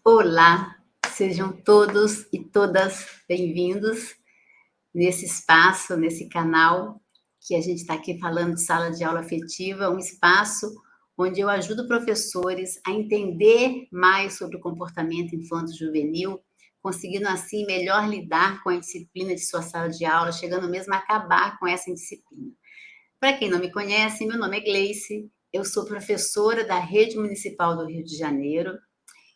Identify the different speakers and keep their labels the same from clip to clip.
Speaker 1: Olá, sejam todos e todas bem-vindos nesse espaço, nesse canal que a gente está aqui falando de sala de aula afetiva, um espaço onde eu ajudo professores a entender mais sobre o comportamento infanto-juvenil, conseguindo assim melhor lidar com a disciplina de sua sala de aula, chegando mesmo a acabar com essa indisciplina. Para quem não me conhece, meu nome é Gleice, eu sou professora da Rede Municipal do Rio de Janeiro.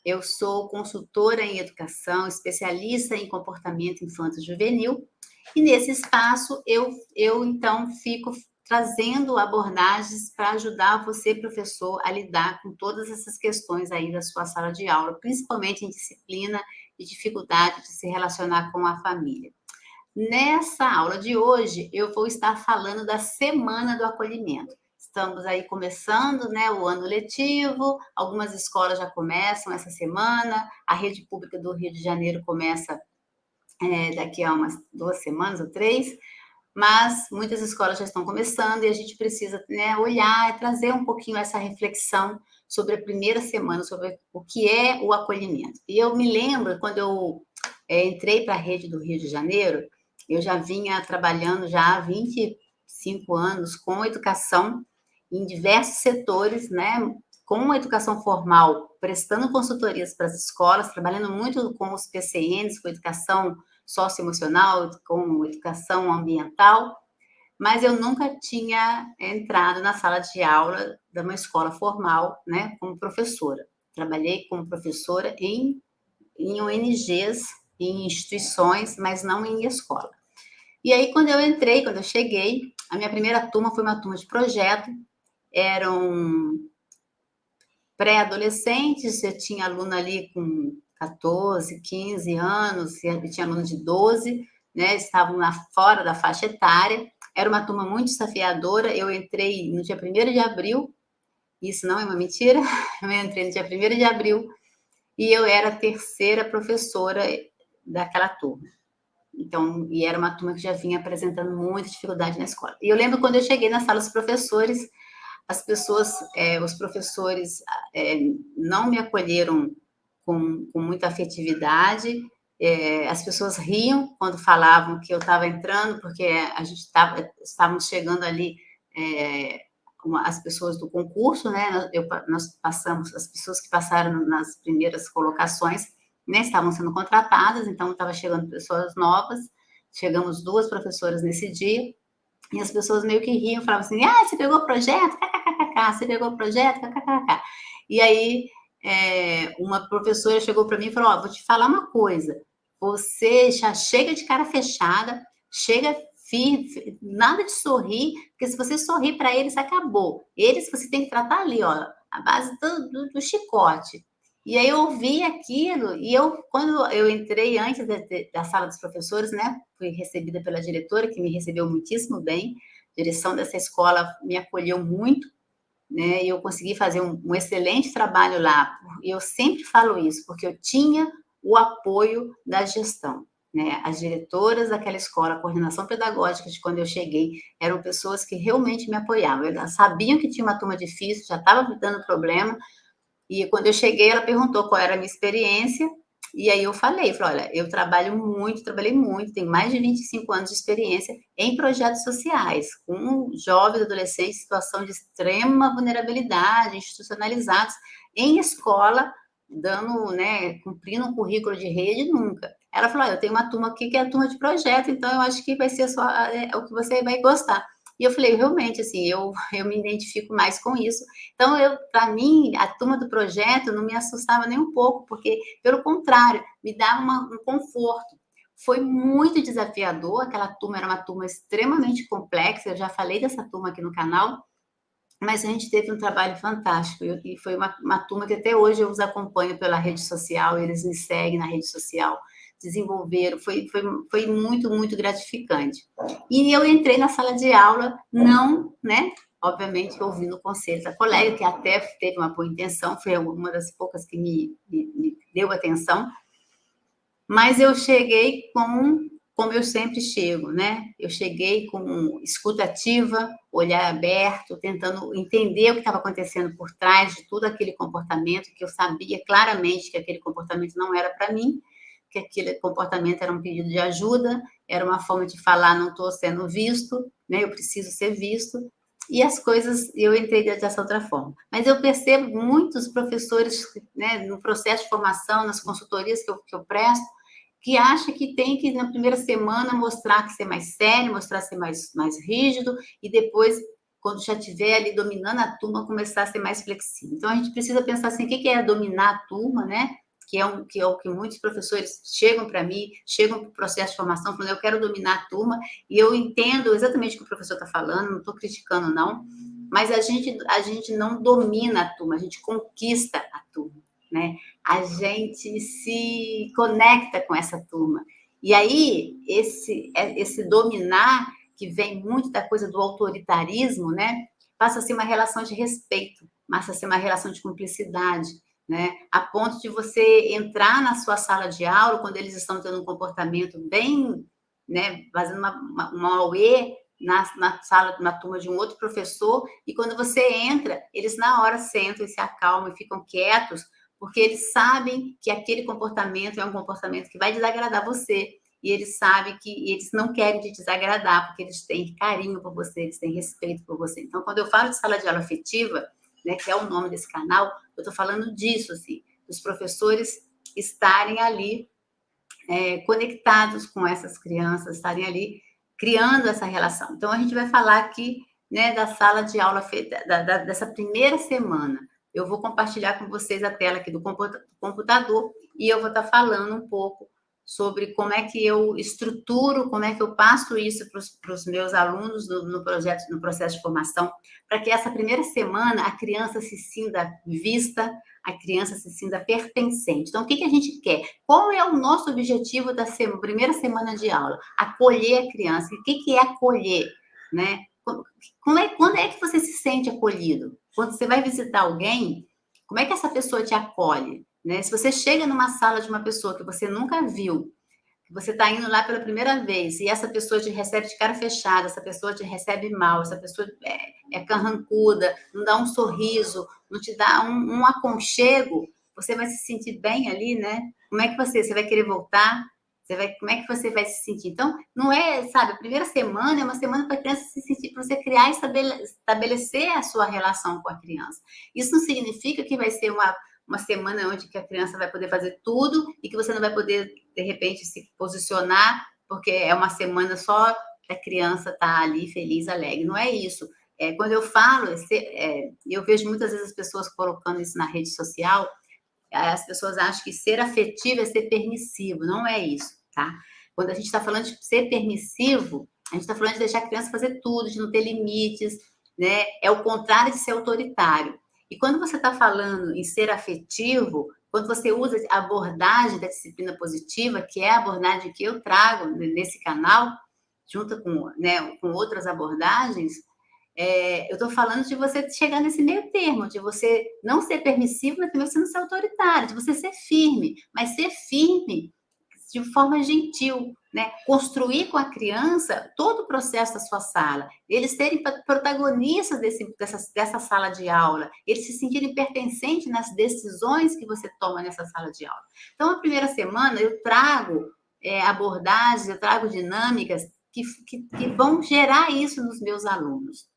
Speaker 1: Eu sou consultora em educação, especialista em comportamento infanto-juvenil, e nesse espaço eu então fico trazendo abordagens para ajudar você, professor, a lidar com todas essas questões aí da sua sala de aula, principalmente em disciplina e dificuldade de se relacionar com a família. Nessa aula de hoje, eu vou estar falando da Semana do Acolhimento. Estamos aí começando, né, o ano letivo, algumas escolas já começam essa semana, a rede pública do Rio de Janeiro começa daqui a umas 2 semanas ou 3, mas muitas escolas já estão começando e a gente precisa, né, olhar e trazer um pouquinho essa reflexão sobre a primeira semana, sobre o que é o acolhimento. E eu me lembro, quando eu entrei para a rede do Rio de Janeiro, eu já vinha trabalhando já há 25 anos com educação em diversos setores, né, com a educação formal, prestando consultorias para as escolas, trabalhando muito com os PCNs, com educação socioemocional, com educação ambiental, mas eu nunca tinha entrado na sala de aula de uma escola formal, né, como professora. Trabalhei como professora em ONGs, em instituições, mas não em escola. E aí, quando eu cheguei, a minha primeira turma foi uma turma de projeto, eram pré-adolescentes, eu tinha aluno ali com 14, 15 anos, e tinha aluno de 12, né, estavam fora da faixa etária, era uma turma muito desafiadora, eu entrei no dia 1º de abril, isso não é uma mentira, eu entrei no dia 1º de abril, e eu era a terceira professora daquela turma. Então, e era uma turma que já vinha apresentando muita dificuldade na escola. E eu lembro quando eu cheguei na sala dos professores, as pessoas, os professores não me acolheram com muita afetividade, as pessoas riam quando falavam que eu estava entrando, porque a gente estávamos chegando ali, as pessoas do concurso, né? Nós passamos, as pessoas que passaram nas primeiras colocações, né, estavam sendo contratadas, então estava chegando pessoas novas, chegamos 2 professoras nesse dia, e as pessoas meio que riam, falavam assim: "Ah, você pegou o projeto? KKKK, você pegou o projeto? KKKK". E aí, uma professora chegou para mim e falou: "Ó, vou te falar uma coisa, você já chega de cara fechada, chega nada de sorrir, porque se você sorrir para eles, acabou. Eles você tem que tratar ali, ó, a base do chicote". E aí eu ouvi aquilo e quando eu entrei antes da sala dos professores, né, fui recebida pela diretora, que me recebeu muitíssimo bem, a direção dessa escola me acolheu muito, né, e eu consegui fazer um excelente trabalho lá. E eu sempre falo isso, porque eu tinha o apoio da gestão, né, as diretoras daquela escola, a coordenação pedagógica de quando eu cheguei, eram pessoas que realmente me apoiavam, elas sabiam que tinha uma turma difícil, já estava me dando problema, e quando eu cheguei, ela perguntou qual era a minha experiência, e aí eu falei: "Olha, eu trabalhei muito, tenho mais de 25 anos de experiência em projetos sociais, com jovens, adolescentes em situação de extrema vulnerabilidade, institucionalizados, em escola, dando, né, cumprindo um currículo de rede, nunca". Ela falou: "Olha, eu tenho uma turma aqui que é a turma de projeto, então eu acho que vai ser o que você vai gostar". E eu falei: "Realmente, assim, eu me identifico mais com isso". Então, para mim, a turma do projeto não me assustava nem um pouco, porque, pelo contrário, me dava um conforto. Foi muito desafiador, aquela turma era uma turma extremamente complexa, eu já falei dessa turma aqui no canal, mas a gente teve um trabalho fantástico, e foi uma turma que até hoje eu os acompanho pela rede social, eles me seguem na rede social, desenvolveram, foi muito, muito gratificante. E eu entrei na sala de aula, não, né, obviamente ouvindo o conselho da colega, que até teve uma boa intenção, foi uma das poucas que me deu atenção, mas eu cheguei com como eu sempre chego, né? Eu cheguei com escuta ativa, olhar aberto, tentando entender o que estava acontecendo por trás de todo aquele comportamento, que eu sabia claramente que aquele comportamento não era para mim, que aquele comportamento era um pedido de ajuda, era uma forma de falar, não estou sendo visto, né? Eu preciso ser visto. E as coisas, eu entrei dessa outra forma. Mas eu percebo muitos professores, né, no processo de formação, nas consultorias que eu presto, que acha que tem que, na primeira semana, mostrar que ser mais sério, mostrar ser mais rígido, e depois, quando já estiver ali dominando a turma, começar a ser mais flexível. Então, a gente precisa pensar assim, o que é dominar a turma, né? Que é o que muitos professores chegam para mim, chegam para o processo de formação, falando, eu quero dominar a turma, e eu entendo exatamente o que o professor está falando, não estou criticando, não, mas a gente não domina a turma, a gente conquista a turma, né? A gente se conecta com essa turma. E aí, esse dominar, que vem muito da coisa do autoritarismo, né? Passa a ser uma relação de respeito, passa a ser uma relação de cumplicidade, né? A ponto de você entrar na sua sala de aula, quando eles estão tendo um comportamento bem, né, fazendo uma auê na sala, na turma de um outro professor, e quando você entra, eles na hora sentam e se acalmam e ficam quietos, porque eles sabem que aquele comportamento é um comportamento que vai desagradar você, e eles sabem que eles não querem te desagradar, porque eles têm carinho por você, eles têm respeito por você. Então, quando eu falo de sala de aula afetiva, né, que é o nome desse canal, eu estou falando disso, assim, dos professores estarem ali conectados com essas crianças, estarem ali criando essa relação. Então, a gente vai falar aqui, né, da sala de aula dessa primeira semana. Eu vou compartilhar com vocês a tela aqui do computador e eu vou estar falando um pouco sobre como é que eu estruturo, como é que eu passo isso para os meus alunos no processo de formação, para que essa primeira semana a criança se sinta vista, a criança se sinta pertencente. Então, o que a gente quer? Qual é o nosso objetivo da primeira semana de aula? Acolher a criança. E o que é acolher? Né? Quando é que você se sente acolhido? Quando você vai visitar alguém, como é que essa pessoa te acolhe? Né? Se você chega numa sala de uma pessoa que você nunca viu, que você está indo lá pela primeira vez, e essa pessoa te recebe de cara fechada, essa pessoa te recebe mal, essa pessoa é carrancuda, não dá um sorriso, não te dá um aconchego, você vai se sentir bem ali, né? Como é que você vai querer voltar? Como é que você vai se sentir? Então, não é, sabe, a primeira semana é uma semana para a criança se sentir, para você criar e estabelecer a sua relação com a criança. Isso não significa que vai ser uma semana onde que a criança vai poder fazer tudo e que você não vai poder, de repente, se posicionar, porque é uma semana só que a criança está ali feliz, alegre. Não é isso. Quando eu falo, eu vejo muitas vezes as pessoas colocando isso na rede social, as pessoas acham que ser afetivo é ser permissivo. Não é isso, tá? Quando a gente está falando de ser permissivo, a gente está falando de deixar a criança fazer tudo, de não ter limites, né? É o contrário de ser autoritário. E quando você está falando em ser afetivo, quando você usa a abordagem da disciplina positiva, que é a abordagem que eu trago nesse canal, junto com, né, com outras abordagens, eu estou falando de você chegar nesse meio termo, de você não ser permissivo, mas também você não ser autoritário, de você ser firme, mas ser firme de forma gentil, né? Construir com a criança todo o processo da sua sala, eles serem protagonistas dessa sala de aula, eles se sentirem pertencentes nas decisões que você toma nessa sala de aula. Então, a primeira semana eu trago abordagens, eu trago dinâmicas que vão gerar isso nos meus alunos.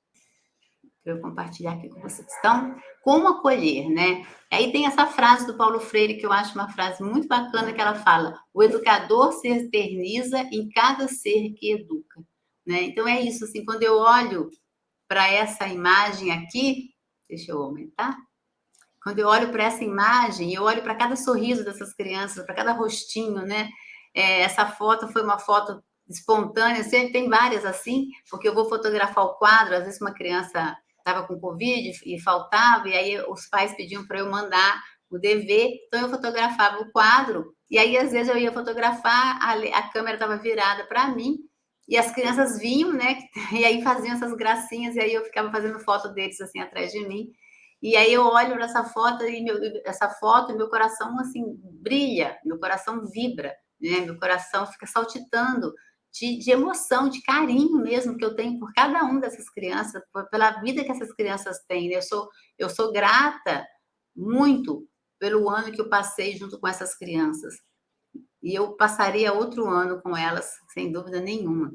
Speaker 1: Para eu compartilhar aqui com vocês. Então, como acolher, né? Aí tem essa frase do Paulo Freire, que eu acho uma frase muito bacana, que ela fala: o educador se eterniza em cada ser que educa. Né? Então, é isso, assim, quando eu olho para essa imagem aqui, deixa eu aumentar. Quando eu olho para essa imagem, eu olho para cada sorriso dessas crianças, para cada rostinho, né? Essa foto foi uma foto espontânea, sempre tem várias assim, porque eu vou fotografar o quadro, às vezes uma criança estava com Covid e faltava, e aí os pais pediam para eu mandar o DV, então eu fotografava o quadro, e aí às vezes eu ia fotografar, a câmera estava virada para mim, e as crianças vinham, né, e aí faziam essas gracinhas, e aí eu ficava fazendo foto deles assim atrás de mim, e aí eu olho para essa foto e meu coração assim brilha, meu coração vibra, né, meu coração fica saltitando, de emoção, de carinho mesmo que eu tenho por cada uma dessas crianças, pela vida que essas crianças têm. Eu sou grata muito pelo ano que eu passei junto com essas crianças. E eu passaria outro ano com elas, sem dúvida nenhuma.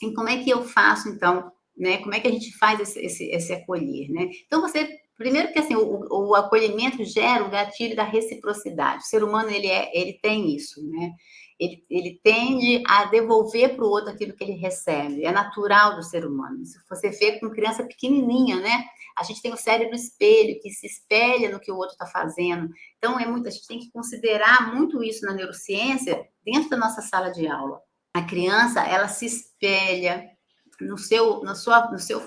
Speaker 1: E como é que eu faço, então, né? Como é que a gente faz esse acolher, né? Então, primeiro que assim, o acolhimento gera o gatilho da reciprocidade. O ser humano, ele tem isso, né? Ele tende a devolver para o outro aquilo que ele recebe. É natural do ser humano. Se você vê com criança pequenininha, né? A gente tem o cérebro espelho, que se espelha no que o outro está fazendo. Então, a gente tem que considerar muito isso na neurociência dentro da nossa sala de aula. A criança, ela se espelha no seu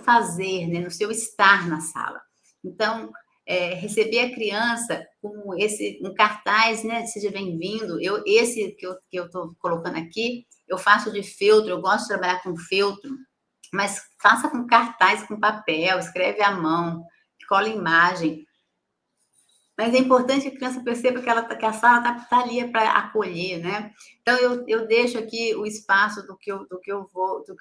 Speaker 1: fazer, né? No seu estar na sala. Então, receber a criança com um cartaz, né? Seja bem-vindo. Esse que eu estou colocando aqui, eu faço de feltro, eu gosto de trabalhar com feltro, mas faça com cartaz, com papel, escreve à mão, cola imagem. Mas é importante que a criança perceba que a sala está ali para acolher, né? Então, eu deixo aqui o espaço do que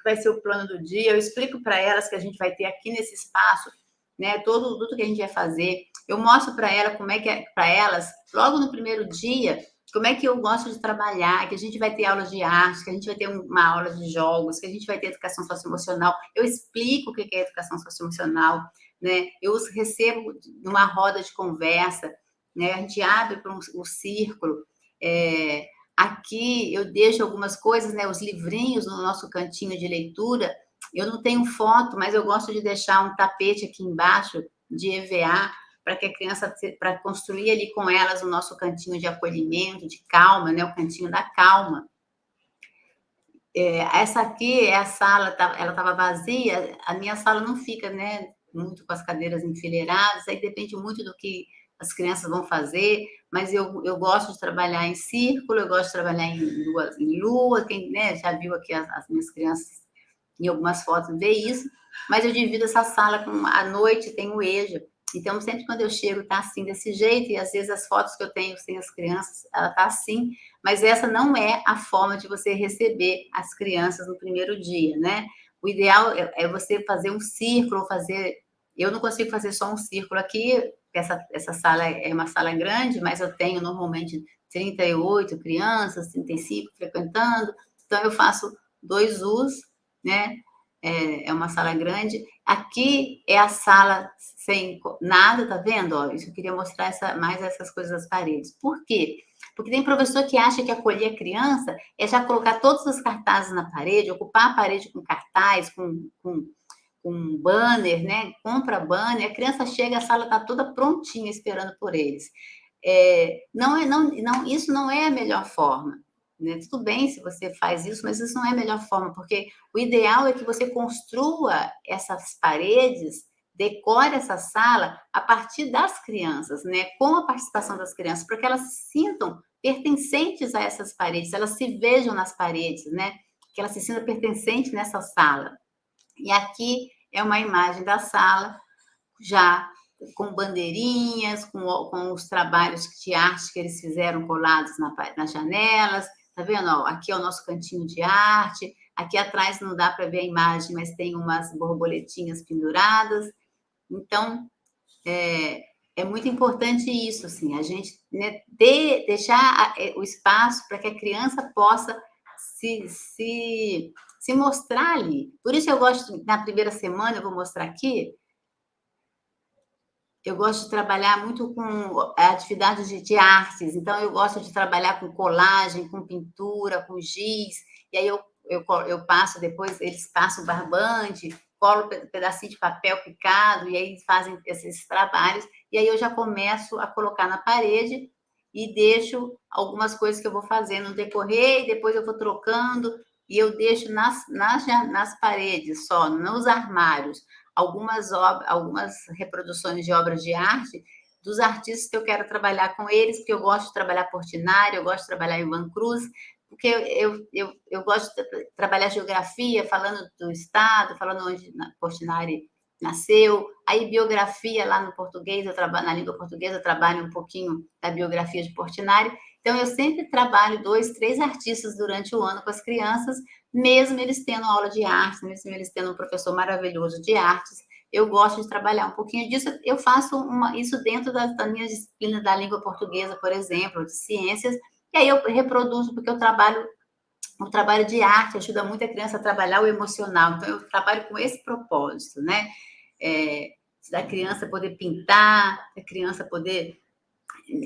Speaker 1: vai ser o plano do dia, eu explico para elas que a gente vai ter aqui nesse espaço, né? Tudo que a gente vai fazer. Eu mostro para ela como é que é, para elas, logo no primeiro dia, como é que eu gosto de trabalhar, que a gente vai ter aulas de arte, que a gente vai ter uma aula de jogos, que a gente vai ter educação socioemocional. Eu explico o que é educação socioemocional, né? Eu os recebo numa roda de conversa, né? A gente abre para um círculo. Aqui eu deixo algumas coisas, né? Os livrinhos no nosso cantinho de leitura. Eu não tenho foto, mas eu gosto de deixar um tapete aqui embaixo de EVA para que a criança, para construir ali com elas o nosso cantinho de acolhimento, de calma, né? O cantinho da calma. Essa aqui é a sala, ela estava vazia, a minha sala não fica, né, muito com as cadeiras enfileiradas, aí depende muito do que as crianças vão fazer, mas eu gosto de trabalhar em círculo, eu gosto de trabalhar em lua, quem, né, já viu aqui as minhas crianças em algumas fotos vê isso, mas eu divido essa sala com, à noite tem o EJA, então sempre quando eu chego tá assim, desse jeito, e às vezes as fotos que eu tenho sem as crianças, ela tá assim, mas essa não é a forma de você receber as crianças no primeiro dia, né? O ideal é você fazer um círculo, eu não consigo fazer só um círculo aqui, essa sala é uma sala grande, mas eu tenho normalmente 38 crianças, 35 frequentando, então eu faço 2 Us, né? É uma sala grande. Aqui é a sala sem nada, tá vendo? Ó, isso eu queria mostrar mais essas coisas das paredes. Por quê? Porque tem professor que acha que acolher a criança é já colocar todos os cartazes na parede, ocupar a parede com cartaz, com banner, né? Compra banner, a criança chega, a sala está toda prontinha esperando por eles. Isso não é a melhor forma. Né? Tudo bem se você faz isso, mas isso não é a melhor forma, porque o ideal é que você construa essas paredes, decore essa sala a partir das crianças, né? Com a participação das crianças, para que elas se sintam pertencentes a essas paredes, elas se vejam nas paredes, né? Que elas se sintam pertencentes nessa sala. E aqui é uma imagem da sala, já com bandeirinhas, com os trabalhos de arte que eles fizeram colados nas janelas. Tá vendo? Ó, aqui é o nosso cantinho de arte. Aqui atrás não dá para ver a imagem, mas tem umas borboletinhas penduradas. Então, é muito importante isso, assim, a gente, né, deixar o espaço para que a criança possa se mostrar ali. Por isso eu gosto, na primeira semana, eu vou mostrar aqui, eu gosto de trabalhar muito com atividades de artes, então eu gosto de trabalhar com colagem, com pintura, com giz, e aí eu passo depois, eles passam barbante, colo um pedacinho de papel picado, e aí fazem esses trabalhos, e aí eu já começo a colocar na parede e deixo algumas coisas que eu vou fazendo no decorrer, e depois eu vou trocando, e eu deixo nas paredes só, nos armários, algumas reproduções de obras de arte dos artistas que eu quero trabalhar com eles, porque eu gosto de trabalhar Portinari, eu gosto de trabalhar Ivan Cruz, porque eu gosto de trabalhar geografia, falando do estado, falando onde Portinari nasceu, aí biografia lá no português, na língua portuguesa, eu trabalho um pouquinho da biografia de Portinari, então eu sempre trabalho 2, 3 artistas durante o ano com as crianças, mesmo eles tendo aula de artes, mesmo eles tendo um professor maravilhoso de artes, eu gosto de trabalhar um pouquinho disso. Eu faço isso dentro da minha disciplina da língua portuguesa, por exemplo, de ciências, e aí eu reproduzo, porque eu trabalho o trabalho de arte ajuda muito a criança a trabalhar o emocional. Então, eu trabalho com esse propósito, né? Da criança poder pintar, da criança poder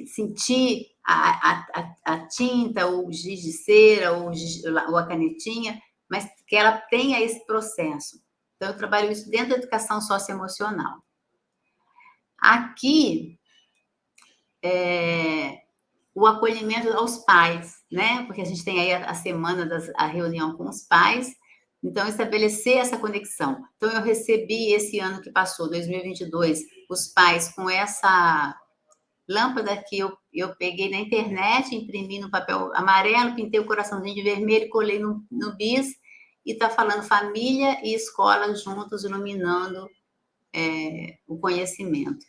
Speaker 1: sentir a tinta, ou o giz de cera, ou a canetinha, mas que ela tenha esse processo. Então, eu trabalho isso dentro da educação socioemocional. Aqui, o acolhimento aos pais, né? Porque a gente tem aí a semana a reunião com os pais, então estabelecer essa conexão. Então eu recebi esse ano que passou, 2022, os pais com essa lâmpada que eu peguei na internet, imprimi no papel amarelo, pintei o coraçãozinho de vermelho, colei no bis, e está falando família e escola juntos, iluminando o conhecimento.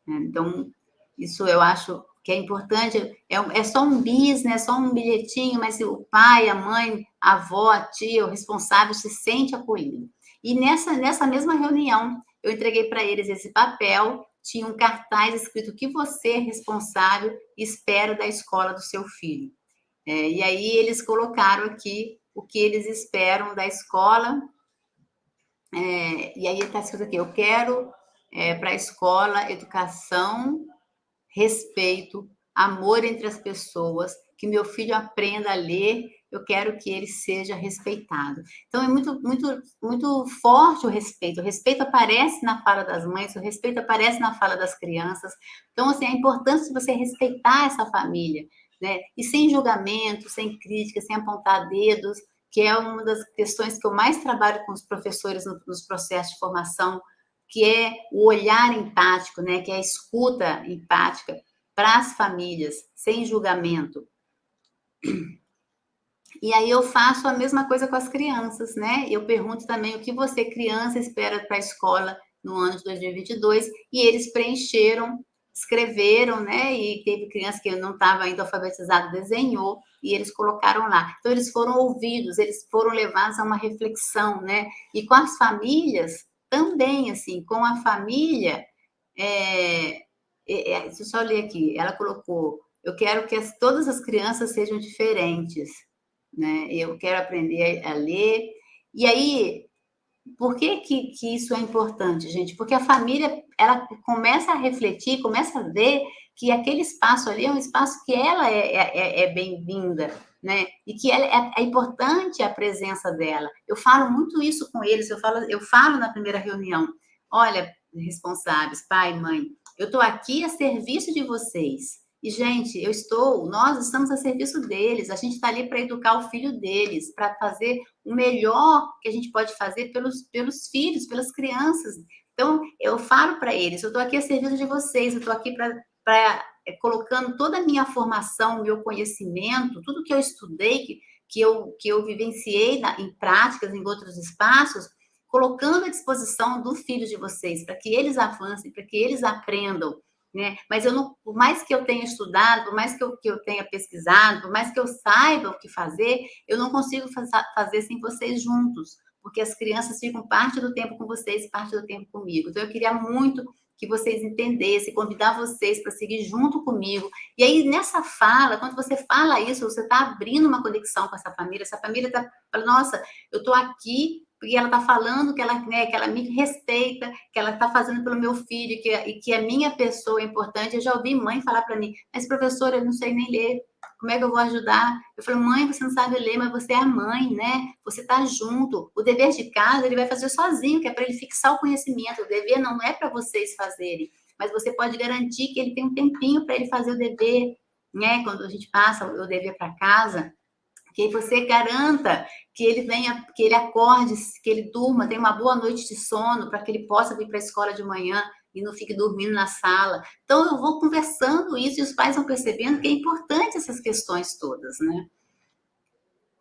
Speaker 1: Então, isso eu acho que é importante, é só um bis, né? Só um bilhetinho, mas o pai, a mãe, a avó, a tia, o responsável se sente acolhido. E nessa mesma reunião, eu entreguei para eles esse papel, tinha um cartaz escrito: o que você, responsável, espera da escola do seu filho. E aí eles colocaram aqui o que eles esperam da escola, e aí está escrito aqui: eu quero para a escola educação, respeito, amor entre as pessoas, que meu filho aprenda a ler, eu quero que ele seja respeitado. Então, é muito, muito, muito forte o respeito. O respeito aparece na fala das mães, o respeito aparece na fala das crianças. Então, assim, a importância de você respeitar essa família, né? E sem julgamento, sem crítica, sem apontar dedos, que é uma das questões que eu mais trabalho com os professores nos processos de formação, que é o olhar empático, né? Que é a escuta empática para as famílias, sem julgamento. E aí eu faço a mesma coisa com as crianças, né? Eu pergunto também o que você, criança, espera para a escola no ano de 2022, e eles preencheram, escreveram, né? E teve criança que não estava ainda alfabetizada, desenhou, e eles colocaram lá. Então, eles foram ouvidos, eles foram levados a uma reflexão, né? E com as famílias também, assim, com a família, deixa eu só ler aqui, ela colocou: eu quero que todas as crianças sejam diferentes, né? Eu quero aprender a ler. E aí, por que isso é importante, gente? Porque a família, ela começa a refletir, começa a ver que aquele espaço ali é um espaço que ela é bem-vinda, né? E que é importante a presença dela. Eu falo muito isso com eles, eu falo na primeira reunião: olha, responsáveis, pai, mãe, eu estou aqui a serviço de vocês. E, gente, nós estamos a serviço deles, a gente está ali para educar o filho deles, para fazer o melhor que a gente pode fazer pelos filhos, pelas crianças. Então, eu falo para eles: eu estou aqui a serviço de vocês, eu estou aqui colocando toda a minha formação, meu conhecimento, tudo que eu estudei, que eu vivenciei em práticas, em outros espaços, colocando à disposição do filho de vocês, para que eles avancem, para que eles aprendam. Né? Mas eu não, por mais que eu tenha estudado, por mais que eu tenha pesquisado, por mais que eu saiba o que fazer, eu não consigo fazer sem vocês juntos, porque as crianças ficam parte do tempo com vocês, parte do tempo comigo. Então, eu queria muito que vocês entendessem, convidar vocês para seguir junto comigo. E aí, nessa fala, quando você fala isso, você está abrindo uma conexão com essa família está falando: nossa, eu estou aqui porque ela está falando que né, que ela me respeita, que ela está fazendo pelo meu filho, e que a minha pessoa é importante. Eu já ouvi mãe falar para mim: mas professora, eu não sei nem ler, como é que eu vou ajudar? Eu falo: mãe, você não sabe ler, mas você é a mãe, né? Você está junto. O dever de casa ele vai fazer sozinho, que é para ele fixar o conhecimento. O dever não é para vocês fazerem, mas você pode garantir que ele tem um tempinho para ele fazer o dever, né? Quando a gente passa o dever para casa, que você garanta que ele venha, que ele acorde, que ele durma, tenha uma boa noite de sono, para que ele possa vir para a escola de manhã e não fique dormindo na sala. Então, eu vou conversando isso e os pais vão percebendo que é importante essas questões todas, né?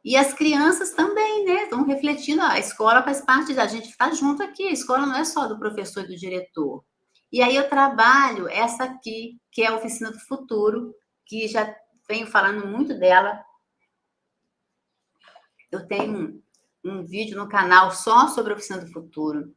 Speaker 1: E as crianças também, né? Estão refletindo: a escola faz parte da gente, está junto aqui, a escola não é só do professor e do diretor. E aí eu trabalho essa aqui, que é a Oficina do Futuro, que já venho falando muito dela. Eu tenho um vídeo no canal só sobre a Oficina do Futuro.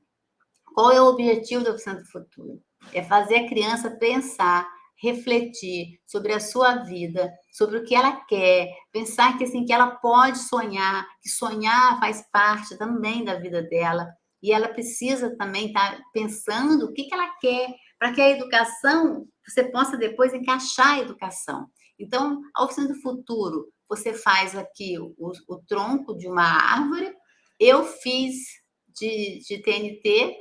Speaker 1: Qual é o objetivo da Oficina do Futuro? É fazer a criança pensar, refletir sobre a sua vida, sobre o que ela quer, pensar que, assim, que ela pode sonhar, que sonhar faz parte também da vida dela, e ela precisa também estar pensando o que ela quer, para que a educação, você possa depois encaixar a educação. Então, a Oficina do Futuro, você faz aqui o tronco de uma árvore, eu fiz de TNT,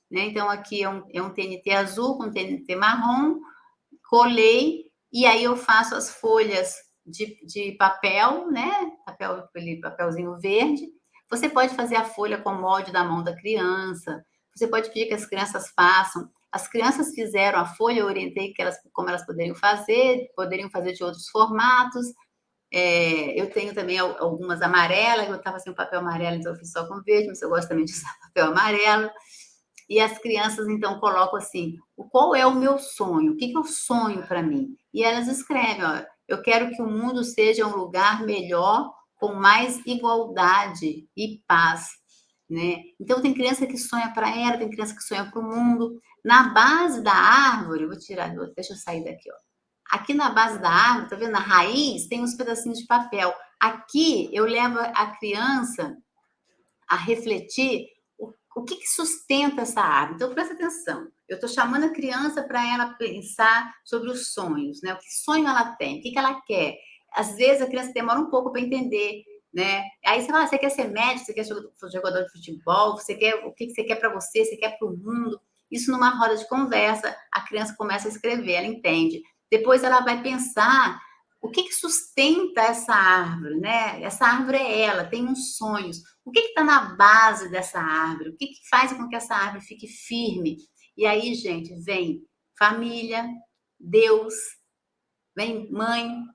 Speaker 1: né? Então, aqui é um TNT azul com TNT marrom, colei, e aí eu faço as folhas de papel, né? Aquele papelzinho verde. Você pode fazer a folha com molde da mão da criança, você pode pedir que as crianças façam. As crianças fizeram a folha, eu orientei como elas poderiam fazer de outros formatos. Eu tenho também algumas amarelas, eu estava sem papel amarelo, então eu fiz só com verde, mas eu gosto também de usar papel amarelo. E as crianças, então, colocam assim, qual é o meu sonho? O que eu sonho para mim? E elas escrevem, ó, eu quero que o mundo seja um lugar melhor, com mais igualdade e paz, né? Então, tem criança que sonha para ela, tem criança que sonha para o mundo. Na base da árvore, deixa eu sair daqui, ó. Aqui na base da árvore, tá vendo? Na raiz tem uns pedacinhos de papel. Aqui eu levo a criança a refletir o que sustenta essa árvore. Então, presta atenção. Eu estou chamando a criança para ela pensar sobre os sonhos, né? O que sonho ela tem, o que ela quer. Às vezes a criança demora um pouco para entender, né? Aí você fala, você quer ser médico, você quer ser jogador de futebol, o que você quer para você quer para o mundo. Isso numa roda de conversa, a criança começa a escrever, ela entende. Depois ela vai pensar o que sustenta essa árvore, né? Essa árvore é ela, tem uns sonhos. O que está na base dessa árvore? O que faz com que essa árvore fique firme? E aí, gente, vem família, Deus, vem mãe,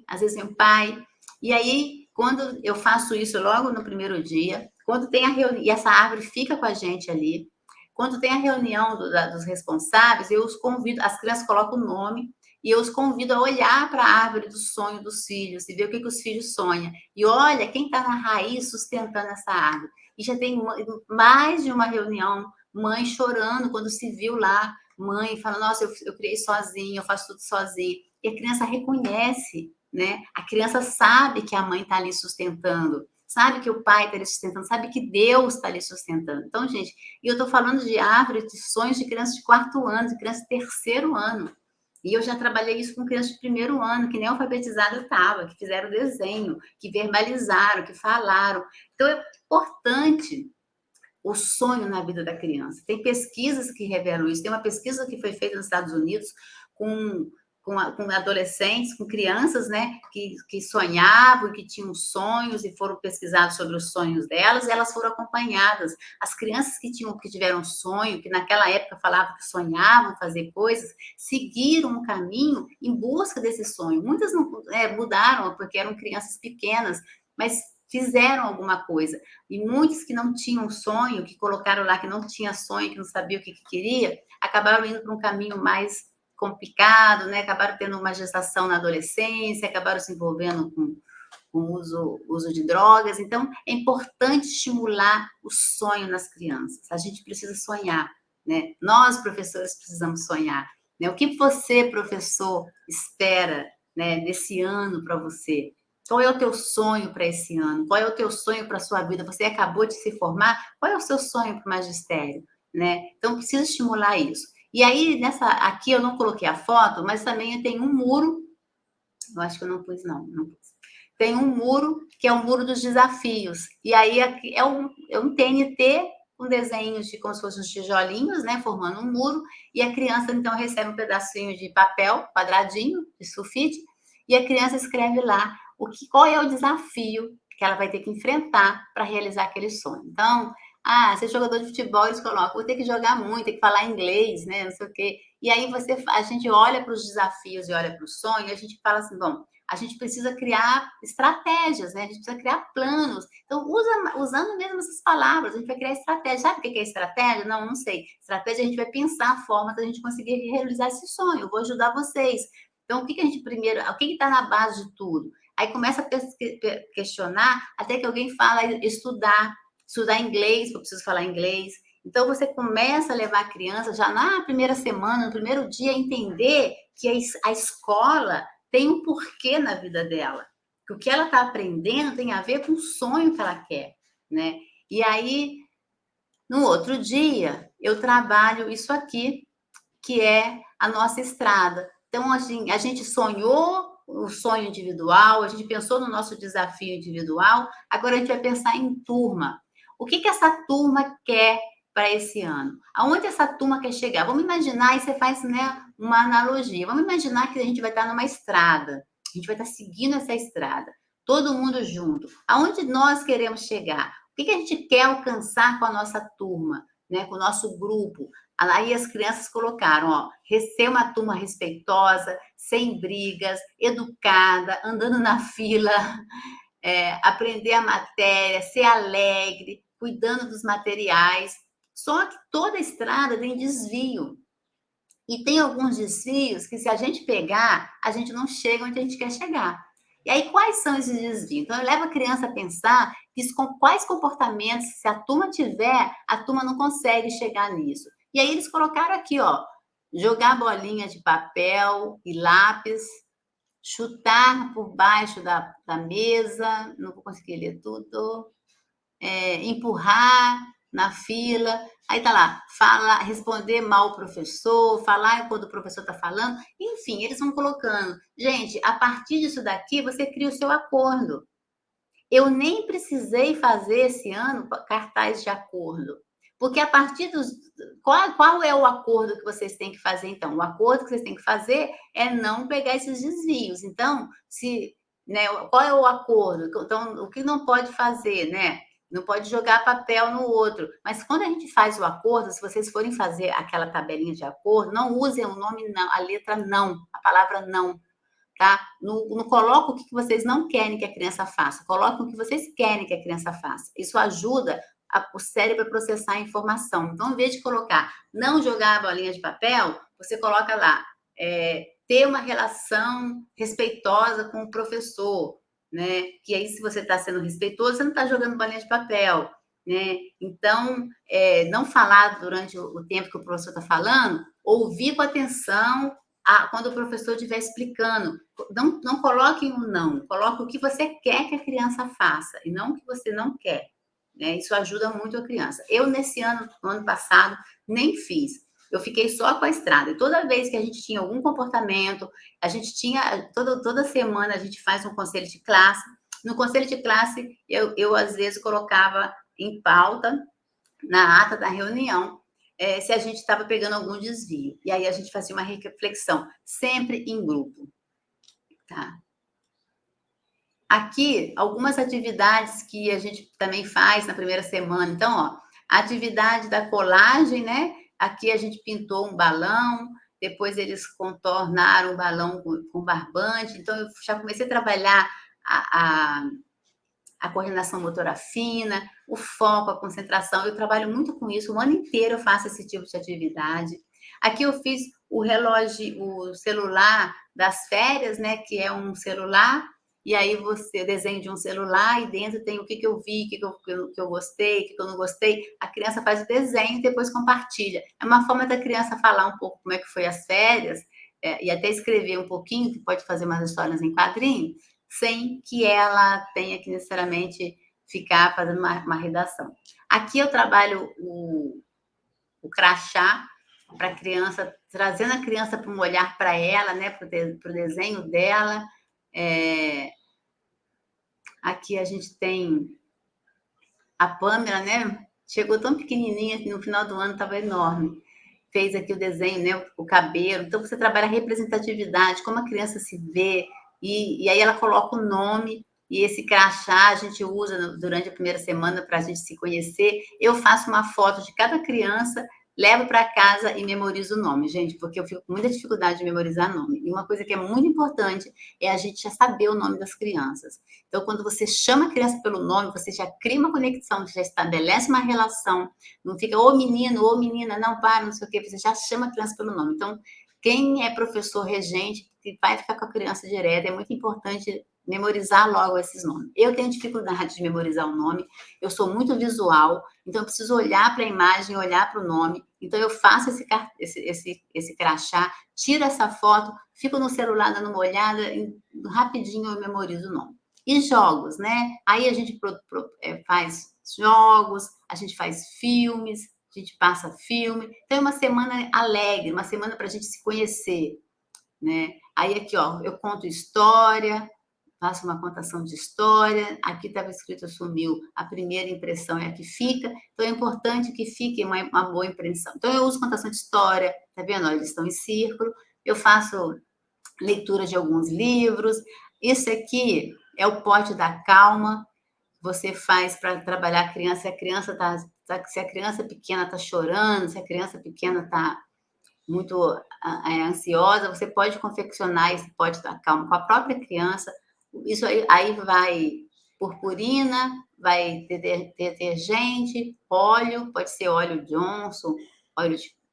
Speaker 1: às vezes vem pai. E aí, quando eu faço isso logo no primeiro dia, quando tem a reunião, e essa árvore fica com a gente ali, quando tem a reunião dos responsáveis, eu os convido, as crianças colocam o nome, e eu os convido a olhar para a árvore do sonho dos filhos e ver o que os filhos sonham. E olha quem está na raiz sustentando essa árvore. E já tem mais de uma reunião, mãe chorando quando se viu lá, mãe fala, nossa, eu criei sozinha, eu faço tudo sozinha. E a criança reconhece, né? A criança sabe que a mãe está ali sustentando, sabe que o pai está ali sustentando, sabe que Deus está ali sustentando. Então, gente, e eu estou falando de árvore, de sonhos de crianças de 4º ano, de crianças de 3º ano. E eu já trabalhei isso com crianças de 1º ano, que nem alfabetizada estava, que fizeram desenho, que verbalizaram, que falaram. Então, é importante o sonho na vida da criança. Tem pesquisas que revelam isso. Tem uma pesquisa que foi feita nos Estados Unidos com adolescentes, com crianças, né, que sonhavam, que tinham sonhos e foram pesquisados sobre os sonhos delas, e elas foram acompanhadas. As crianças que tiveram sonho, que naquela época falavam que sonhavam fazer coisas, seguiram um caminho em busca desse sonho. Muitas não mudaram porque eram crianças pequenas, mas fizeram alguma coisa. E muitos que não tinham sonho, que colocaram lá que não tinha sonho, que não sabia o que queria, acabaram indo para um caminho mais complicado, né? Acabaram tendo uma gestação na adolescência, acabaram se envolvendo com uso de drogas. Então, é importante estimular o sonho nas crianças. A gente precisa sonhar, né? Nós, professores, precisamos sonhar. Né? O que você, professor, espera, né, desse ano para você? Qual é o teu sonho para esse ano? Qual é o teu sonho para a sua vida? Você acabou de se formar? Qual é o seu sonho para o magistério? Né? Então, precisa estimular isso. E aí, aqui eu não coloquei a foto, mas também tem um muro, eu acho que eu não pus, não pus. Tem um muro, que é o muro dos desafios. E aí aqui é um TNT com desenhos de como se fossem uns tijolinhos, né, formando um muro, e a criança, então, recebe um pedacinho de papel, quadradinho, de sulfite, e a criança escreve lá qual é o desafio que ela vai ter que enfrentar para realizar aquele sonho. Então, ser jogador de futebol, eles colocam, vou ter que jogar muito, tem que falar inglês, né, não sei o quê. E aí a gente olha para os desafios e olha para o sonho, e a gente fala assim, bom, a gente precisa criar estratégias, né? A gente precisa criar planos. Então, usando mesmo essas palavras, a gente vai criar estratégia. Sabe o que é estratégia? Não sei. Estratégia, a gente vai pensar a forma da gente conseguir realizar esse sonho. Eu vou ajudar vocês. Então, o que a gente primeiro... O que está na base de tudo? Aí começa a questionar, até que alguém fala estudar inglês, porque eu preciso falar inglês. Então, você começa a levar a criança já na primeira semana, no primeiro dia, a entender que a escola tem um porquê na vida dela. Que o que ela está aprendendo tem a ver com o sonho que ela quer, né? E aí, no outro dia, eu trabalho isso aqui, que é a nossa estrada. Então, assim, a gente sonhou o sonho individual, a gente pensou no nosso desafio individual, agora a gente vai pensar em turma. O que essa turma quer para esse ano? Aonde essa turma quer chegar? Vamos imaginar, e você faz, né, uma analogia. Vamos imaginar que a gente vai estar numa estrada, a gente vai estar seguindo essa estrada, todo mundo junto. Aonde nós queremos chegar? O que a gente quer alcançar com a nossa turma, né, com o nosso grupo? Aí as crianças colocaram, ó, ser uma turma respeitosa, sem brigas, educada, andando na fila, aprender a matéria, ser alegre, cuidando dos materiais. Só que toda estrada tem desvio. E tem alguns desvios que, se a gente pegar, a gente não chega onde a gente quer chegar. E aí, quais são esses desvios? Então, eu levo a criança a pensar quais comportamentos, se a turma tiver, a turma não consegue chegar nisso. E aí, eles colocaram aqui, ó, jogar bolinha de papel e lápis, chutar por baixo da mesa, não vou conseguir ler tudo, empurrar na fila, aí tá lá, responder mal o professor, falar quando o professor tá falando, enfim, eles vão colocando. Gente, a partir disso daqui, você cria o seu acordo. Eu nem precisei fazer esse ano cartaz de acordo, porque a partir dos... Qual é o acordo que vocês têm que fazer, então? O acordo que vocês têm que fazer é não pegar esses desvios. Então, né, qual é o acordo? Então, o que não pode fazer, né? Não pode jogar papel no outro. Mas quando a gente faz o acordo, se vocês forem fazer aquela tabelinha de acordo, não usem o nome não, a letra não, a palavra não, tá? Não coloca o que vocês não querem que a criança faça, coloca o que vocês querem que a criança faça. Isso ajuda o cérebro a processar a informação. Então, em vez de colocar não jogar a bolinha de papel, você coloca lá, ter uma relação respeitosa com o professor, né? Que aí, se você está sendo respeitoso, você não está jogando bolinha de papel, né? Então, não falar durante o tempo que o professor está falando, ouvir com atenção quando o professor estiver explicando. Não coloque um não, coloque o que você quer que a criança faça e não o que você não quer, né? Isso ajuda muito a criança. Eu, nesse ano, no ano passado, nem fiz. Eu fiquei só com a estrada. E toda vez que a gente tinha algum comportamento, a gente tinha... Toda semana a gente faz um conselho de classe. No conselho de classe, eu às vezes, colocava em pauta, na ata da reunião, se a gente estava pegando algum desvio. E aí a gente fazia uma reflexão, sempre em grupo. Tá? Aqui, algumas atividades que a gente também faz na primeira semana. Então, ó, a atividade da colagem, né? Aqui a gente pintou um balão, depois eles contornaram o balão com barbante. Então, eu já comecei a trabalhar a coordenação motora fina, o foco, a concentração. Eu trabalho muito com isso, o ano inteiro eu faço esse tipo de atividade. Aqui eu fiz o relógio, o celular das férias, né? Que é um celular, e aí você desenha de um celular e dentro tem o que eu vi, o que eu gostei, o que eu não gostei. A criança faz o desenho e depois compartilha. É uma forma da criança falar um pouco como é que foi as férias, e até escrever um pouquinho, que pode fazer umas histórias em quadrinho, sem que ela tenha que necessariamente ficar fazendo uma redação. Aqui eu trabalho o crachá para a criança, trazendo a criança para um olhar para ela, né, para o desenho dela. Aqui a gente tem a Pâmela, né? Chegou tão pequenininha que no final do ano estava enorme. Fez aqui o desenho, né? O cabelo. Então, você trabalha a representatividade, como a criança se vê, e aí ela coloca o nome, e esse crachá a gente usa durante a primeira semana para a gente se conhecer. Eu faço uma foto de cada criança, levo para casa e memorizo o nome, gente, porque eu fico com muita dificuldade de memorizar nome. E uma coisa que é muito importante é a gente já saber o nome das crianças. Então, quando você chama a criança pelo nome, você já cria uma conexão, você já estabelece uma relação, não fica ô menino, ô menina, não, para, não sei o quê, você já chama a criança pelo nome. Então, quem é professor regente, que vai ficar com a criança direto, é muito importante memorizar logo esses nomes. Eu tenho dificuldade de memorizar o nome, eu sou muito visual, então eu preciso olhar para a imagem, olhar para o nome. Então eu faço esse crachá, tiro essa foto, fico no celular dando uma olhada, rapidinho eu memorizo o nome. E jogos, né? Aí a gente faz jogos, a gente faz filmes, a gente passa filme. Então é uma semana alegre, uma semana para a gente se conhecer, né? Aí aqui, ó, eu conto história, faço uma contação de história. Aqui estava escrito sumiu, a primeira impressão é a que fica. Então é importante que fique uma boa impressão. Então eu uso contação de história, tá vendo? Olha, eles estão em círculo. Eu faço leitura de alguns livros. Isso aqui é o pote da calma. Você faz para trabalhar a criança. Se a criança pequena está chorando, se a criança pequena está muito ansiosa, você pode confeccionar esse pote da calma com a própria criança. Isso aí vai purpurina, vai detergente, óleo, pode ser óleo Johnson,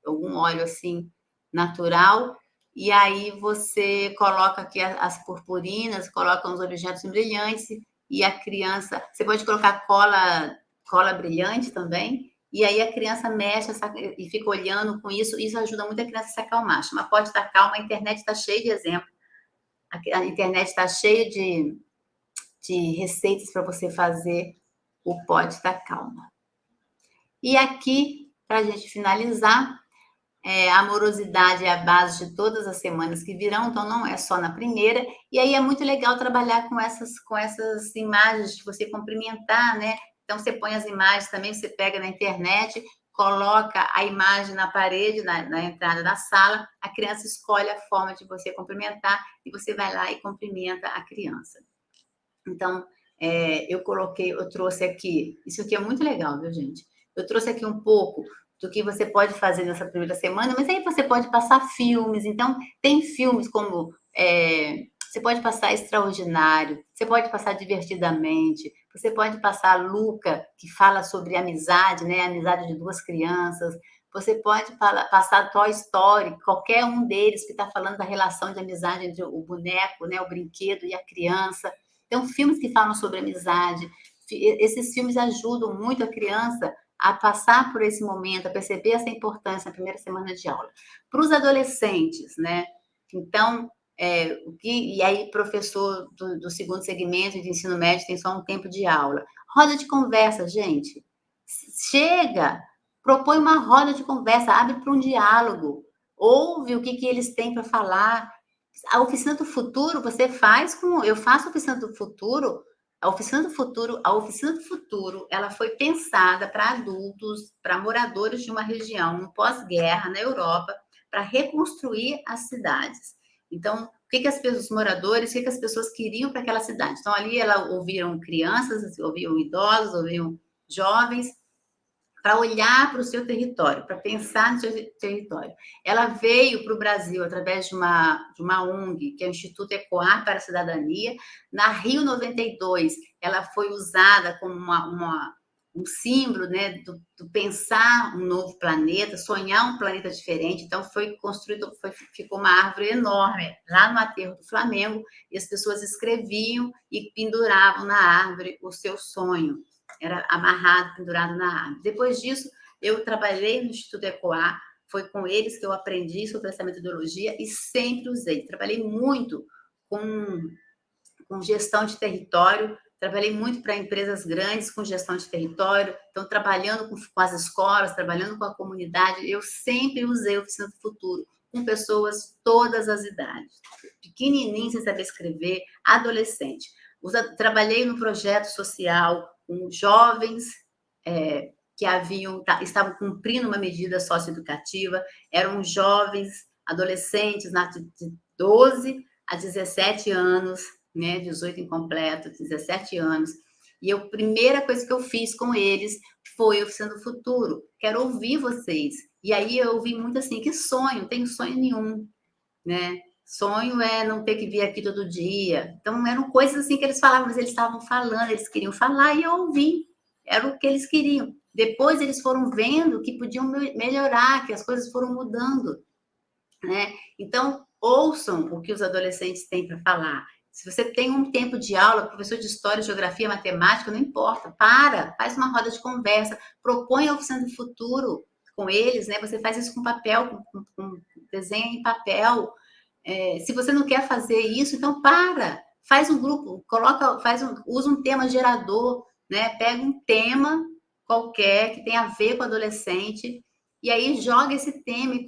Speaker 1: algum óleo assim natural. E aí você coloca aqui as purpurinas, coloca uns objetos brilhantes e a criança... Você pode colocar cola brilhante também. E aí a criança mexe e fica olhando com isso. Isso ajuda muito a criança a se acalmar. Chama pote da calma. A internet está cheia de exemplos. A internet está cheia de receitas para você fazer o pote da calma. E aqui, para a gente finalizar, a amorosidade é a base de todas as semanas que virão, então não é só na primeira. E aí é muito legal trabalhar com essas imagens de você cumprimentar, né? Então você põe as imagens também, você pega na internet, coloca a imagem na parede, na entrada da sala, a criança escolhe a forma de você cumprimentar e você vai lá e cumprimenta a criança. Então, eu trouxe aqui, isso aqui é muito legal, viu, gente? Eu trouxe aqui um pouco do que você pode fazer nessa primeira semana, mas aí você pode passar filmes. Então, tem filmes como... você pode passar Extraordinário, você pode passar Divertidamente, você pode passar Luca, que fala sobre amizade, né? Amizade de duas crianças. Você pode passar Toy Story, qualquer um deles que está falando da relação de amizade entre o boneco, né? O brinquedo e a criança. Então, filmes que falam sobre amizade. Esses filmes ajudam muito a criança a passar por esse momento, a perceber essa importância na primeira semana de aula. Para os adolescentes, né? Então, e aí professor do segundo segmento de ensino médio tem só um tempo de aula. Roda de conversa, gente. Chega, propõe uma roda de conversa, abre para um diálogo, ouve o que eles têm para falar. A oficina do futuro você faz eu faço a oficina do futuro. A oficina do futuro, ela foi pensada para adultos, para moradores de uma região no pós-guerra na Europa, para reconstruir as cidades. Então, os moradores, o que as pessoas queriam para aquela cidade? Então, ali ouviram crianças, ouviam idosos, ouviam jovens, para olhar para o seu território, para pensar no seu território. Ela veio para o Brasil através de uma ONG, que é o Instituto Ecoar para a Cidadania. Na Rio 92, ela foi usada como um símbolo, né, do pensar um novo planeta, sonhar um planeta diferente. Então, ficou uma árvore enorme lá no aterro do Flamengo, e as pessoas escreviam e penduravam na árvore o seu sonho. Era amarrado, pendurado na árvore. Depois disso, eu trabalhei no Instituto Ecoar, foi com eles que eu aprendi sobre essa metodologia e sempre usei. Trabalhei muito com gestão de território, trabalhei muito para empresas grandes com gestão de território, então trabalhando com as escolas, trabalhando com a comunidade, eu sempre usei a Oficina do Futuro, com pessoas de todas as idades, pequenininho sem saber escrever, adolescente. Trabalhei no projeto social com jovens que estavam cumprindo uma medida socioeducativa, eram jovens, adolescentes, de 12 a 17 anos, né, 18 incompleto, 17 anos, e a primeira coisa que eu fiz com eles foi a Oficina do Futuro, quero ouvir vocês. E aí eu ouvi muito assim, que sonho, não tenho sonho nenhum, né? Sonho é não ter que vir aqui todo dia. Então, eram coisas assim que eles falavam, mas eles estavam falando, eles queriam falar e eu ouvi. Era o que eles queriam. Depois, eles foram vendo que podiam melhorar, que as coisas foram mudando, né? Então, ouçam o que os adolescentes têm para falar. Se você tem um tempo de aula, professor de história, geografia, matemática, não importa, faz uma roda de conversa, propõe a oficina do futuro com eles, né? Você faz isso com papel, com desenho em papel. Se você não quer fazer isso, então faz um grupo, usa um tema gerador, né? Pega um tema qualquer que tenha a ver com o adolescente e aí joga esse tema e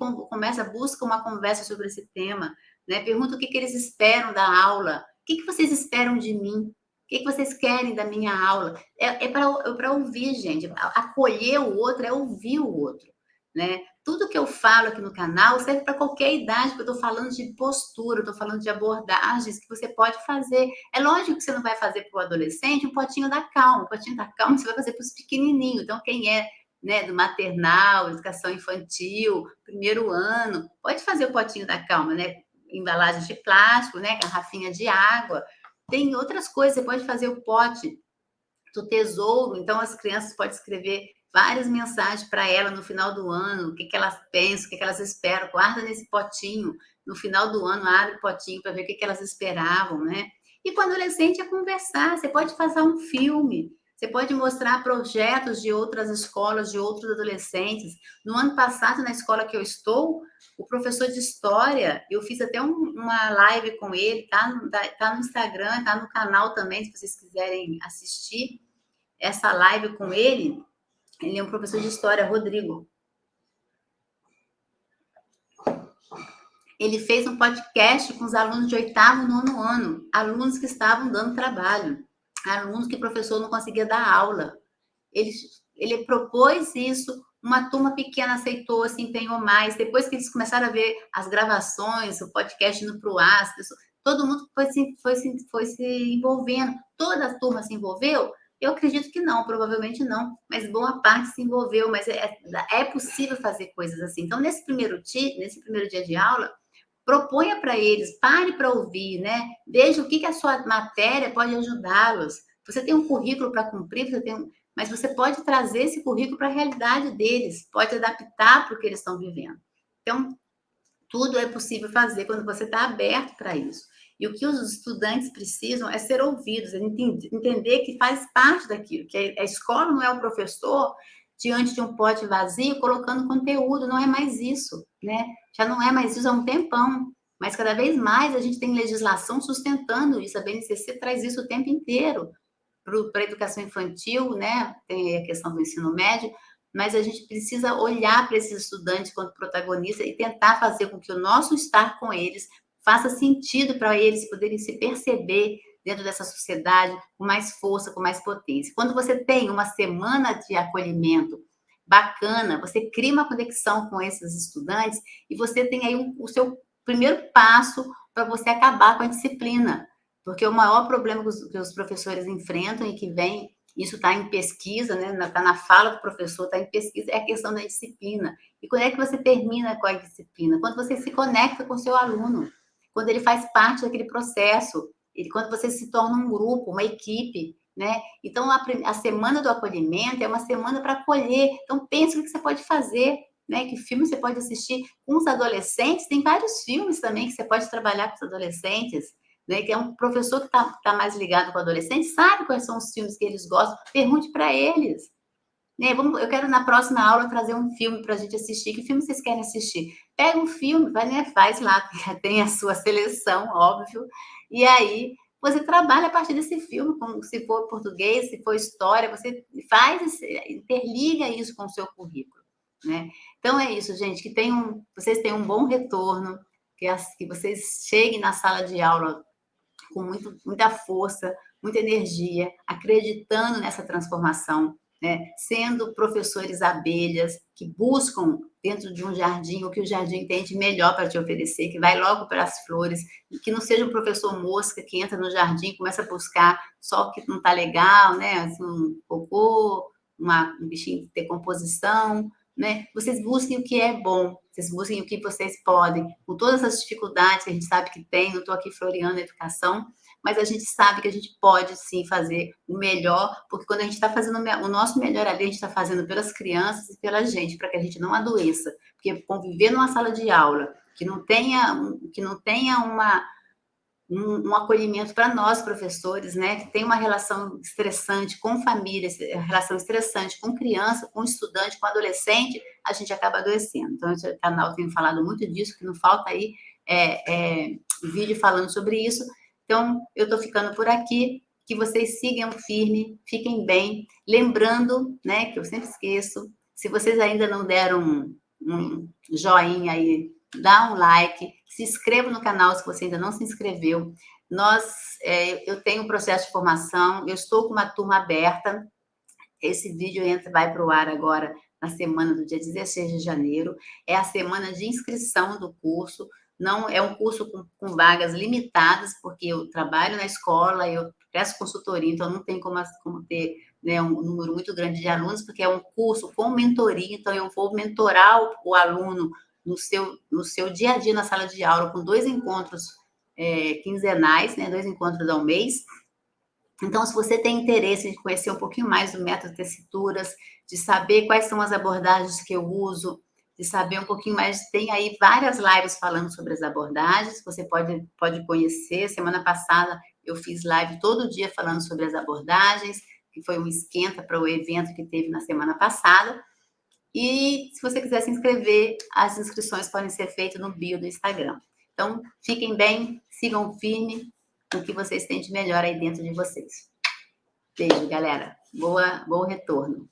Speaker 1: busca uma conversa sobre esse tema, né? Pergunta o que eles esperam da aula, o que vocês esperam de mim, o que vocês querem da minha aula? É para ouvir, gente. Acolher o outro é ouvir o outro, né? Tudo que eu falo aqui no canal serve para qualquer idade, porque eu estou falando de postura, estou falando de abordagens que você pode fazer. É lógico que você não vai fazer para o adolescente um potinho da calma. O potinho da calma você vai fazer para os pequenininhos. Então, quem é, né, do maternal, educação infantil, primeiro ano, pode fazer o potinho da calma, né? Embalagens de plástico, né? Garrafinha de água. Tem outras coisas, você pode fazer o pote do tesouro. Então, as crianças podem escrever várias mensagens para ela no final do ano, o que elas pensam, o que elas esperam, guarda nesse potinho, no final do ano abre o potinho para ver o que elas esperavam, né? E com o adolescente é conversar, você pode fazer um filme, você pode mostrar projetos de outras escolas, de outros adolescentes. No ano passado, na escola que eu estou, o professor de história, eu fiz até uma live com ele, tá no Instagram, tá no canal também, se vocês quiserem assistir essa live com ele. Ele é um professor de história, Rodrigo. Ele fez um podcast com os alunos de 8º e 9º ano, alunos que estavam dando trabalho, alunos que o professor não conseguia dar aula. Ele propôs isso, uma turma pequena aceitou, se empenhou mais. Depois que eles começaram a ver as gravações, o podcast indo para o ar, todo mundo foi se envolvendo. Toda a turma se envolveu? Eu acredito que não, provavelmente não, mas boa parte se envolveu, mas é possível fazer coisas assim. Então, nesse primeiro dia de aula, proponha para eles, pare para ouvir, né? Veja o que a sua matéria pode ajudá-los. Você tem um currículo para cumprir, mas você pode trazer esse currículo para a realidade deles, pode adaptar para o que eles estão vivendo. Então, tudo é possível fazer quando você está aberto para isso. E o que os estudantes precisam é ser ouvidos, é entender que faz parte daquilo, que a escola não é o professor diante de um pote vazio colocando conteúdo, não é mais isso, né? Já não é mais isso há um tempão, mas cada vez mais a gente tem legislação sustentando isso, a BNCC traz isso o tempo inteiro para a educação infantil, né? Tem a questão do ensino médio, mas a gente precisa olhar para esses estudantes como protagonistas e tentar fazer com que o nosso estar com eles faça sentido para eles poderem se perceber dentro dessa sociedade com mais força, com mais potência. Quando você tem uma semana de acolhimento bacana, você cria uma conexão com esses estudantes e você tem aí o seu primeiro passo para você acabar com a disciplina, porque o maior problema que os professores enfrentam e que vem, isso está em pesquisa, né? Está na fala do professor, está em pesquisa, é a questão da disciplina. E quando é que você termina com a disciplina? Quando você se conecta com o seu aluno, quando ele faz parte daquele processo, quando você se torna um grupo, uma equipe, né? Então, a semana do acolhimento é uma semana para acolher. Então, pense o que você pode fazer, né? Que filme você pode assistir com os adolescentes. Tem vários filmes também que você pode trabalhar com os adolescentes, né? Que é um professor que tá mais ligado com o adolescente, sabe quais são os filmes que eles gostam, pergunte para eles. Né? Eu quero na próxima aula trazer um filme para a gente assistir. Que filme vocês querem assistir? Pega um filme, vai, né? Faz lá, tem a sua seleção, óbvio, e aí você trabalha a partir desse filme, como se for português, se for história, você interliga isso com o seu currículo, né? Então é isso, gente, vocês tenham um bom retorno, que vocês cheguem na sala de aula com muita força, muita energia, acreditando nessa transformação, né? Sendo professores abelhas que buscam dentro de um jardim o que o jardim tem de melhor para te oferecer, que vai logo para as flores, e que não seja um professor mosca que entra no jardim e começa a buscar só o que não está legal, né? Assim, um cocô, um bichinho de decomposição, né? Vocês busquem o que é bom, vocês busquem o que vocês podem, com todas as dificuldades que a gente sabe que tem. Não estou aqui floreando a educação, mas a gente sabe que a gente pode sim fazer o melhor, porque quando a gente está fazendo o nosso melhor ali, a gente está fazendo pelas crianças e pela gente, para que a gente não adoeça, porque conviver numa sala de aula que não tenha um acolhimento para nós, professores, né, que tem uma relação estressante com família, relação estressante com criança, com estudante, com adolescente, a gente acaba adoecendo. Então, esse canal tem falado muito disso, que não falta aí vídeo falando sobre isso. Então, eu estou ficando por aqui, que vocês sigam firme, fiquem bem. Lembrando, né, que eu sempre esqueço, se vocês ainda não deram um joinha aí, dá um like, se inscreva no canal se você ainda não se inscreveu. Eu tenho um processo de formação, eu estou com uma turma aberta. Esse vídeo vai para o ar agora na semana do dia 16 de janeiro. É a semana de inscrição do curso. Não é um curso com vagas limitadas, porque eu trabalho na escola, eu presto consultoria, então não tem como ter, né, um número muito grande de alunos, porque é um curso com mentoria, então eu vou mentorar o aluno no seu dia a dia na sala de aula, com 2 encontros quinzenais, né, 2 encontros ao mês. Então, se você tem interesse de conhecer um pouquinho mais do método Tessituras, de saber quais são as abordagens que eu uso, de saber um pouquinho mais, tem aí várias lives falando sobre as abordagens, você pode conhecer. Semana passada eu fiz live todo dia falando sobre as abordagens, que foi um esquenta para o evento que teve na semana passada. E se você quiser se inscrever, as inscrições podem ser feitas no bio do Instagram. Então, fiquem bem, sigam firme no que vocês têm de melhor aí dentro de vocês. Beijo, galera. Bom retorno.